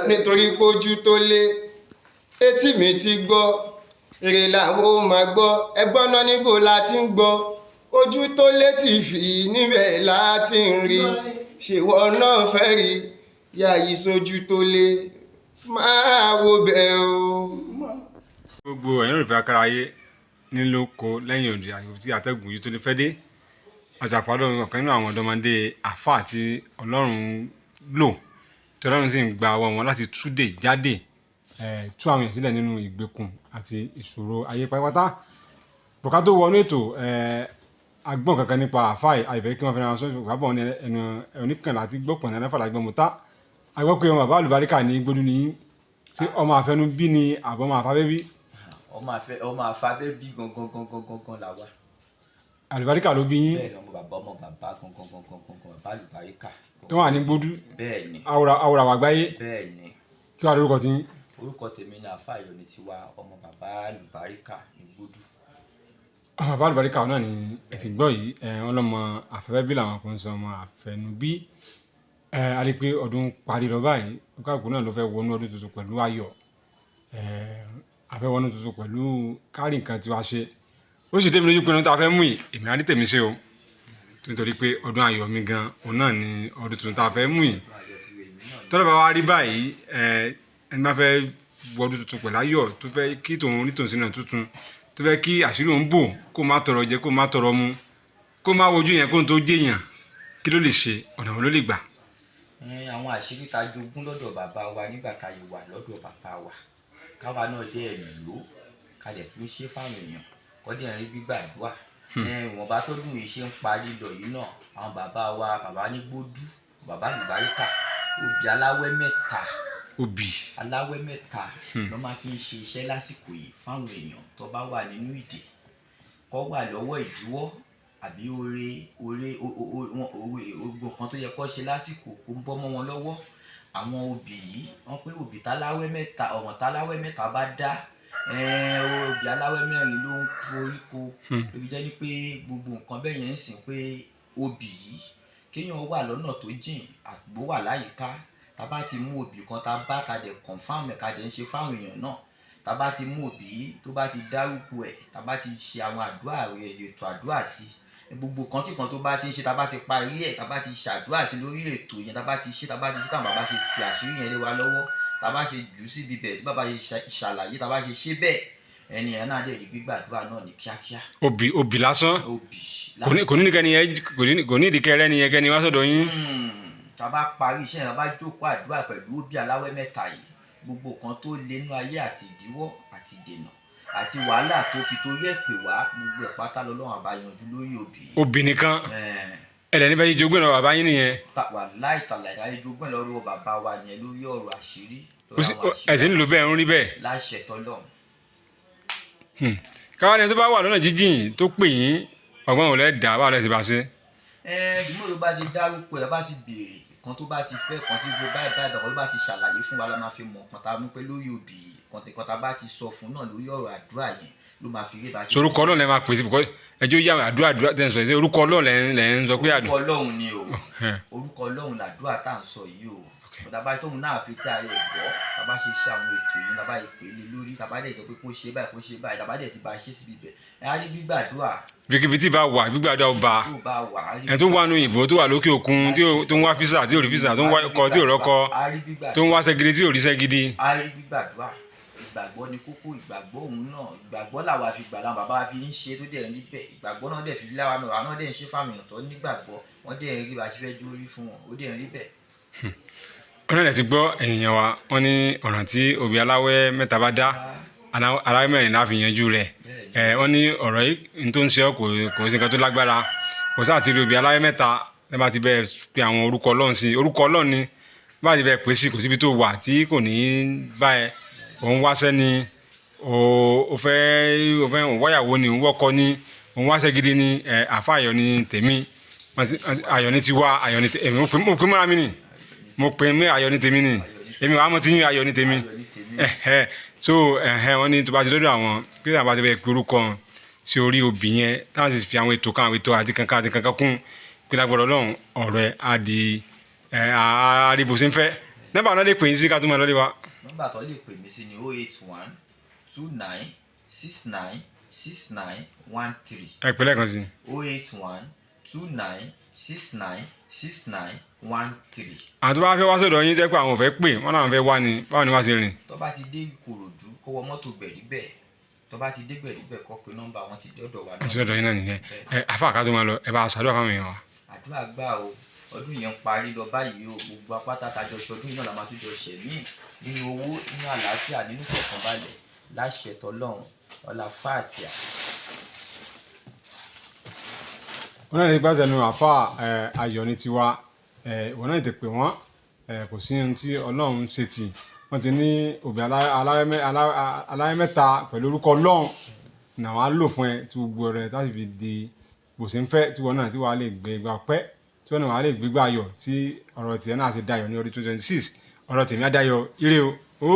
nítorí pójú tó lé etí mi ti gbọ́ èrè làwọn ò máa gbọ́ ẹgbọ́n náà níbo la ti ń gbọ́ ojú tó lé TV níbẹ̀ láti ń rí ṣèwọ náà fẹ́ rí yàyí sójú tó lé máa wo bẹ́ẹ̀ o. gbogbo ẹ̀yin olùfẹ́ akáráyé nílòkó lẹ́yìn òdì àyè tí atẹ́gùn yìí tó ní fẹ́ dé àjàpàdé ọ̀kan nínú àwọn ọ̀dọ́mọdé àfáà tí Ọlọ́run lò tí Ọlọ́run sì ń gba ọwọ́ wọn láti túdè jáde tú àwọn èèyàn sílẹ̀ nínú ìgbèkùn àti ìṣòro ayé pátápátá. bùkà tó wọnú ètò agbọ́n kankan nípa àfáà àìfẹ́ kí wọ́n fẹ́ràn sọ́ọ́ ìgbàbọ̀ ẹnu oníkànnì àti gbọ́pọ̀n náà fàlà gbọ́n mọ́ta agbọ́ pé ọmọ bàbá àlùbáríkà ní gbódú ní ṣé ọmọ àfẹnú bí ni àbọ̀ ọmọ àfábẹ́ bí. ọmọ àfábẹ́ bí gangan là wà. àlùbáríkà ló bí yín. bẹ́ẹ̀ni ọmọ bàbá gangan bàbá àlùbáríkà. tó wà ní gbódú. bẹ́ẹ̀ni. awòrán àgbáyé. bẹ́ẹ̀ni. kí wàá lórúkọ tí yín. orúkọ tèmi ni àfáà Ayọ̀ni Tiwa ọmọ bàbá àlùbáríkà ní gbódú. bàbá àlùbáríkà náà ni ẹ ti gbọ́ yìí ọlọ́mọ àfẹ́fẹ́ bí làwọn kan sọ ọmọ àfẹnubí a rí i pé ọdún parí lọ báyìí káàkó náà ló fẹ́ wọnú ọdún tuntun pẹ̀lú ayọ̀ àfẹ́ wọnú tuntun pẹ̀lú kárí nǹkan tí wàá ṣe ó sì tẹ́mi lójú pé ohun tá a fẹ́ mú yìí èmi á ní tèmi ṣe o nítorí pé ọdún ayọ̀ mi gan òun náà ni ọdún tuntun tá a fẹ́ mú yìí tọ́lá bá wá rí báyìí ẹni bá fẹ́ wọ ọdún tuntun pẹ̀lú ayọ̀ tó fẹ́ kí tòun rí tòun sínú tuntun tó fẹ́ kí àṣírí òun bò kó má tọrọ jẹ kó má tọrọ mu kó má wojú yẹn kó n tó jẹyàn kí ló lè ṣe ọ̀nà wo ló lè gbà. àwọn àṣírí tá a jogún lọ́dọ̀ bàbá wa nígbà tá a yìí wà lọ́dọ̀ bàbá wa káwa náà dé ẹ̀mí ló kalẹ̀ tó ṣe fáwọn èèyàn kọ́ dé rí gbígbàdúrà ìwọ̀nba tó dùn yìí ṣe ń parí lọ yìí náà àwọn bàbá wa bàbá ní gbódú bàbá àlùbáríkà obì aláwẹ́ mẹ́ta aláwẹ́ mẹ́ta ló máa fi ń ṣe iṣẹ́ lásìkò yìí fáwọn èèyàn tó bá wà nínú ìdè kọ́ wà lọ́wọ́ ìdíwọ́ àbí ogun kan tó yẹ kó ṣe lásìkò kó ń bọ́ mọ́ wọn lọ́wọ́ àwọn obì yìí wọ́n pé obì táláwẹ́ mẹ́ta ọ̀wọ̀n táláwẹ́ mẹ́ta bá dá obì aláwẹ́ mẹ́rin ló ń koríko lóbi jẹ́ ní pé gbogbo nǹkan bẹ́ẹ̀ yẹn ń sìn pé obì yìí kéèyàn wà lọ́nà tó jìn àgbo wà láyìíká tá bá ti mú obì kan tá bá ka dẹ̀ confam ẹ̀ ká dẹ̀ ń ṣe fáwọn èèyàn náà tá bá ti mú obì yìí tó bá ti dárúkọ ẹ̀ tá bá ti ṣe àwọn àdúrà ètò àdúrà sí gbogbo kan tí kan tó bá ti ń ṣe tá bá ti parí ẹ̀ tá bá ti ṣàdúrà sí lórí ètò yẹn tá bá ti ṣe táwọn bàbá ṣe fi àṣírí yẹn lé wa lọ́wọ́ tá bá ṣe jù síbi bẹ́ẹ̀ tí bàbá ṣe ṣàlàyé tá bá ṣe ṣe bẹ́ẹ̀ ẹni yẹn náà dẹ̀ rí gbígbàdúrà náà ní kíákíá. obì lásán kò ní ìdíkẹ́ ni yẹn kẹ́ni wá sọ́dọ̀ yín. tá bá parí iṣẹ́ yẹn tá bá jókòó àdúrà pẹ̀lú obì aláwẹ́ mẹ́ta yìí gbogbo kan tó lé nínú ayé àti ìdíwọ́ àti ìdènà àti wàhálà tó fi torí ẹ̀ pè wá gbogbo ẹ̀ pátá lọ́lọ́run àbá yanjú lórí obì. obì nìkan ẹ̀rẹ̀ níbẹ̀ yìí jogún ẹ̀ bàbá yín nìyẹn. wàláhì tàláhì ayé jogún ẹ̀ lọ́rọ̀ bàbá wa nìyẹn lórí ọ̀rọ̀ àṣírí. ẹ̀sìn nílò bẹ́ẹ̀ ń rí bẹ́ẹ̀. láṣẹ tọ́lọ́run. káwá ni tó bá wà lọ́nà jíjìn tó pè yín ọgbọ́n ò lẹ́dàá báwo lẹ́ ti bá ṣe. bí mo bá ti dárúkọ ẹ̀ bá ti béèrè kan tó bá ti fẹ́ kan tí gbogbo báyìí báyìí bàbá bá ti ṣàlàyé fún wa la máa fi mọ̀ kan tá a mú pé lórí obì kan tá a bá ti sọ fún náà lórí ọ̀rọ̀ àdúrà yẹn ló máa fi rí bá ṣe. orúkọ Ọlọ́run lẹ máa pèsè bùkọ́ ẹjọ́ yá àdúrà tẹ̀ ń sọ yìí orúkọ Ọlọ́run lẹ ń sọ pé orúkọ Ọlọ́run ni o orúkọ Ọlọ́run làdúrà tá à ń sọ yìí o tàbá tóun náà fi tí a lè gbọ́ tàbá ṣe ṣe àwọn ètò yìí tàbá ìpele lórí tàbá dẹ̀ sọ pé kó ṣe báyìí tàbá dẹ̀ ti bá ṣe síbi bẹ̀ ẹ̀ á rí gbígbàdúrà. bíkíbitì bá wà gbígbàdúrà ọba ẹ̀ tó wà nù ìbò tó wà lókè òkun tó ń wá físà tí ò rí físà tó ń wá ọkọ tí ò rọ́kọ tó ń wá sẹ́gidi tí ò rí sẹ́gidi. á rí gbígbàdúrà ìgbàgbọ́ ni kókó ìgbàgbọ́ òun náà ìgbàgbọ́ làwa fi gbà láwọn bàbá wa fi ń ṣe tó dẹ̀ níbẹ̀ ìgbàgbọ́ náà dẹ̀ fi láwa náà àwọn náà dẹ̀ ń ṣe fáwọn èèyàn tó nígbàgbọ́ wọ́n dẹ̀ ń rí bá ṣe fẹ́ jó rí fún wọn ó dẹ̀ ń rí bẹ́ẹ̀. ọ̀nà ẹ̀ ti gbọ́ èèyàn wa wọ́n ní ọ̀nà tí obì aláwẹ́ mẹ́ta bá dá aláwẹ́ mẹ́rin láfi yanjú rẹ̀ wọ́n ní ọ̀rọ̀ yìí tó ń ṣe ọ́ kò sí nǹkan tó lágbára kò sáà ti rí obì aláwẹ́ mẹ́ta ẹ bá ti bẹ́ẹ̀ pe àwọn orúkọ Ọlọ́run sí orúkọ Ọlọ́run ni bá ti bẹ́ẹ̀ pè sí kò síbi tó wà tí kò ní bá ẹ òun wáṣẹ́ ni òun wáyàwó ni òun wọ́kọ ni òun wáṣẹ́ gidi ni àfa Ayọ̀ni tèmi Ayọ̀ni Tiwa Ayọ̀ni tèmi mo pè mọ́ra mi ni mo pè mí Ayọ̀ni tèmi ni èmi wàá mọ̀ tí yín Ayọ̀ni tèmi so wọ́n ní tó bá ti lọ́dọ̀ àwọn pé àbá ti bẹ́ẹ̀ pe orúkọ sí orí obì yẹn táwọn sì fi àwọn ètò kan àti kankan kún pé lágbọ́dọ̀ Ọlọ́run ọ̀rọ̀ ẹ̀ á di àríbò sí ń fẹ́ nọ́mbà náà lè pè yín sí ká tún máa lọ́lé wa. nọ́mbà tó lè pè mí sí ni 081 29 69 69 13. ẹ pè lẹ́ẹ̀kan sí. 081 29 69 69 13. àwọn tó bá fẹ́ wá sọ́dọ̀ yín jẹ́ pé àwọn ò fẹ́ pè wọ́n náà fẹ́ wá ni báwo ni wá ṣe rìn. tó bá ti dé Ìkòròdú kó wọ mọ́tò Gbẹ̀rígbẹ̀ tó bá ti dé Gbẹ̀rígbẹ̀ kó pe nọ́mbà wọn ti dọ́dọ̀ wa náà. àti sọ́dọ̀ yín náà nìyẹn àfa ká tó máa lọ ẹ bá ṣàdúrà fáwọn èèyàn wa. àdúrà gbà o ọdún yẹn ń parí lọ báyìí o gbogbo apáta tajọ ṣọdún yìí náà la máa tún jọ ṣẹ̀mí nínú owó nínú àlàáfíà nínú ìfọ̀kànbalẹ̀ láṣẹ tọlọ́run ọlá fàtíà. wọn náà ní gbàtẹnu àfa ayọ̀ ní tiwa wọn náà ti pè wọn kò sí ohun tí Ọlọ́run ṣe tì wọn ti ní òbí aláwẹ̀ mẹ́ta pẹ̀lú orúkọ Ọlọ́run náà wàá lò fún ẹ tí gbogbo rẹ láti fi di bòsí ń fẹ́ tí wọn náà tí wàá lè gbé gbà pẹ́ tí wọn náà wàá lè gbégbá ayọ̀ tí ọ̀rọ̀ tiẹ̀ náà ṣe dayọ̀ ní ọdún 2026 ọ̀rọ̀ tèmi á dayọ̀ ire o.